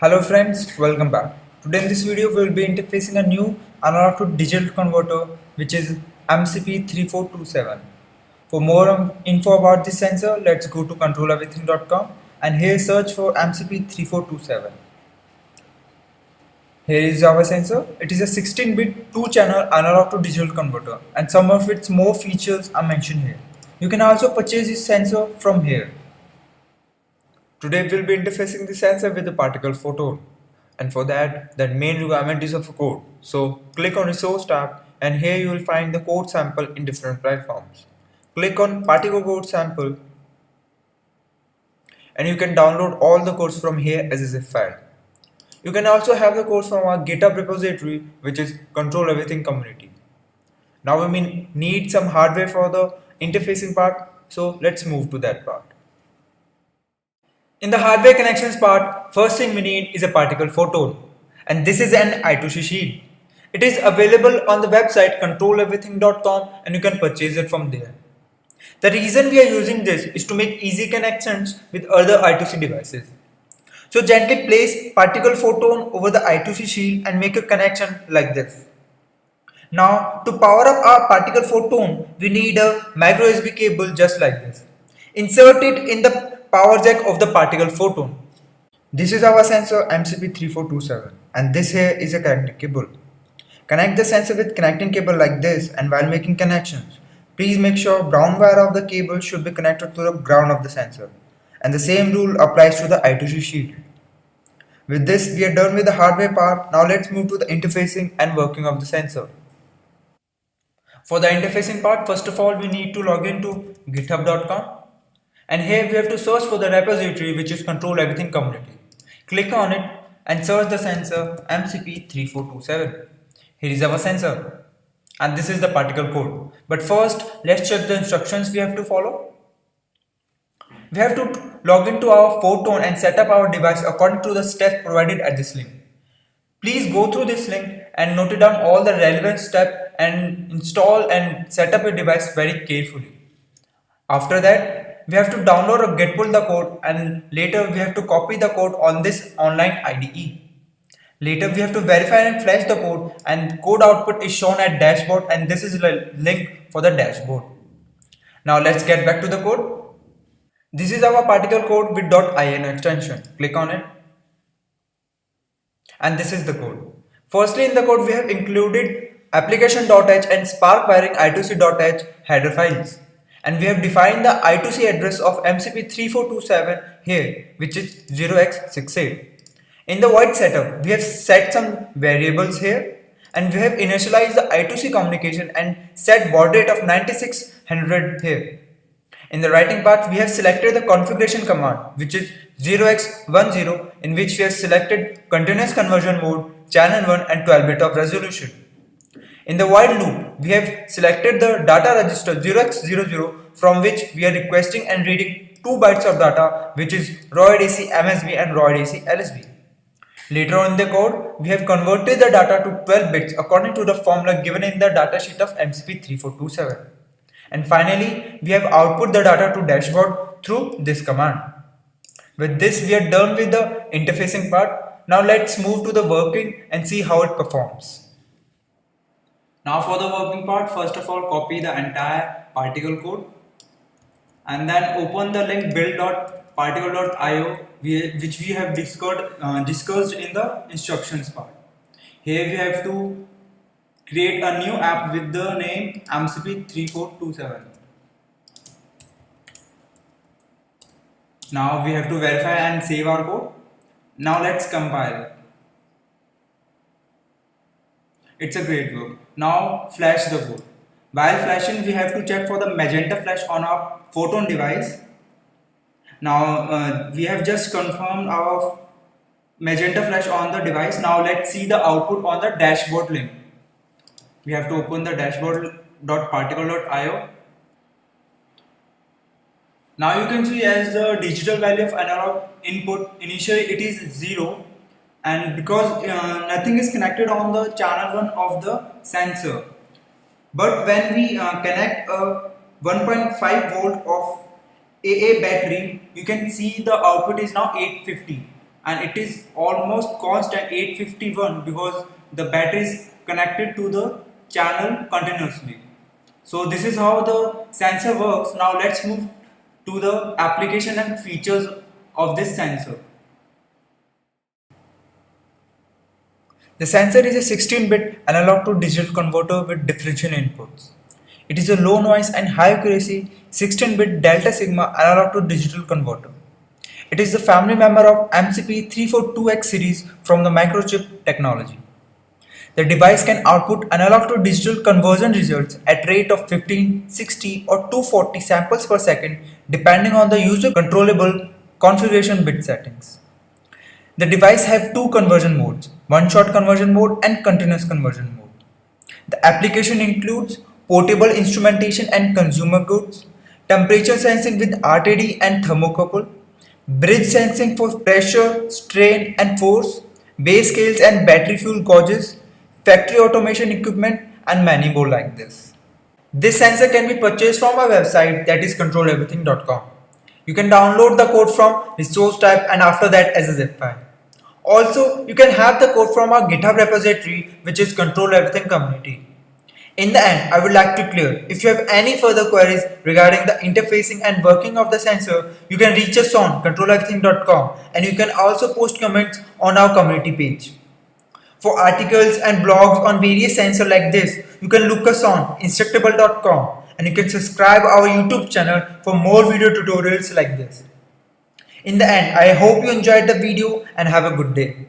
Hello friends, welcome back. Today in this video we will be interfacing a new analog to digital converter which is MCP3427. For more info about this sensor, let's go to controleverything.com and here search for MCP3427. Here is our sensor. It is a 16-bit 2-channel analog to digital converter and some of its more features are mentioned here. You can also purchase this sensor from here. Today we'll be interfacing the sensor with the particle photon, and for that the main requirement is of a code. So click on resource tab and here you will find the code sample in different platforms. Click on particle code sample and you can download all the codes from here as a zip file. You can also have the codes from our GitHub repository, which is Control Everything community. Now we need some hardware for the interfacing part, so let's move to that part. In the hardware connections part, first thing we need is a particle photon, and this is an I2C shield. It is available on the website controleverything.com and you can purchase it from there. The reason we are using this is to make easy connections with other I2C devices. So gently place particle photon over the I2C shield and make a connection like this. Now to power up our particle photon, we need a micro USB cable just like this. Insert it in the power jack of the particle photon. This is our sensor MCP3427 and this here is a connecting cable. Connect the sensor with connecting cable like this, and while making connections, please make sure brown wire of the cable should be connected to the ground of the sensor, and the same rule applies to the I2C shield. With this we are done with the hardware part. Now let's move to the interfacing and working of the sensor. For the interfacing part, first of all we need to log into github.com. And here we have to search for the repository which is Control Everything community. Click on it and search the sensor MCP3427. Here is our sensor and this is the particle code. But first let's check the instructions we have to follow. We have to log into our photon and set up our device according to the steps provided at this link. Please go through this link and note down all the relevant steps and install and set up your device very carefully. After that, we have to download or get pull the code, and later we have to copy the code on this online IDE. Later we have to verify and flash the code, and code output is shown at dashboard, and this is the link for the dashboard. Now let's get back to the code. This is our particle code with .in extension. Click on it and this is the code. Firstly, in the code we have included application.h and spark wiring I2C.h header files. And we have defined the I2C address of MCP3427 here, which is 0x68. In the void setup, we have set some variables here and we have initialized the I2C communication and set baud rate of 9600 here. In the writing part, we have selected the configuration command, which is 0x10, in which we have selected continuous conversion mode, channel 1 and 12-bit of resolution. In the while loop, we have selected the data register 0x00, from which we are requesting and reading 2 bytes of data, which is ROID AC MSB and ROID AC LSB. Later on in the code, we have converted the data to 12 bits according to the formula given in the datasheet of MCP3427. And finally, we have output the data to dashboard through this command. With this, we are done with the interfacing part. Now let's move to the working and see how it performs. Now for the working part, first of all copy the entire particle code and then open the link build.particle.io which we have discussed in the instructions part. Here we have to create a new app with the name MCP3427. Now we have to verify and save our code. Now let's compile. It's a great work. Now flash the code. While flashing, we have to check for the magenta flash on our photon device. Now we have just confirmed our magenta flash on the device. Now let's see the output on the dashboard link. We have to open the dashboard.particle.io. Now you can see as the digital value of analog input, initially it is 0. And because nothing is connected on the channel 1 of the sensor, but when we connect a 1.5 volt of AA battery, you can see the output is now 850 and it is almost constant 851 because the battery is connected to the channel continuously. So this is how the sensor works. Now let's move to the application and features of this sensor. The sensor is a 16-bit analog to digital converter with differential inputs. It is a low noise and high accuracy 16-bit delta sigma analog to digital converter. It is the family member of MCP342X series from the microchip technology. The device can output analog to digital conversion results at rate of 15, 60 or 240 samples per second depending on the user controllable configuration bit settings. The device have two conversion modes, one-shot conversion mode and continuous conversion mode. The application includes portable instrumentation and consumer goods, temperature sensing with RTD and thermocouple, bridge sensing for pressure, strain and force, base scales and battery fuel gauges, factory automation equipment and many more like this. This sensor can be purchased from our website, that is controleverything.com. You can download the code from resource tab and after that as a zip file. Also, you can have the code from our GitHub repository, which is Control Everything Community. In the end, I would like to clear, if you have any further queries regarding the interfacing and working of the sensor, you can reach us on controleverything.com and you can also post comments on our community page. For articles and blogs on various sensors like this, you can look us on instructable.com and you can subscribe our YouTube channel for more video tutorials like this. In the end, I hope you enjoyed the video and have a good day.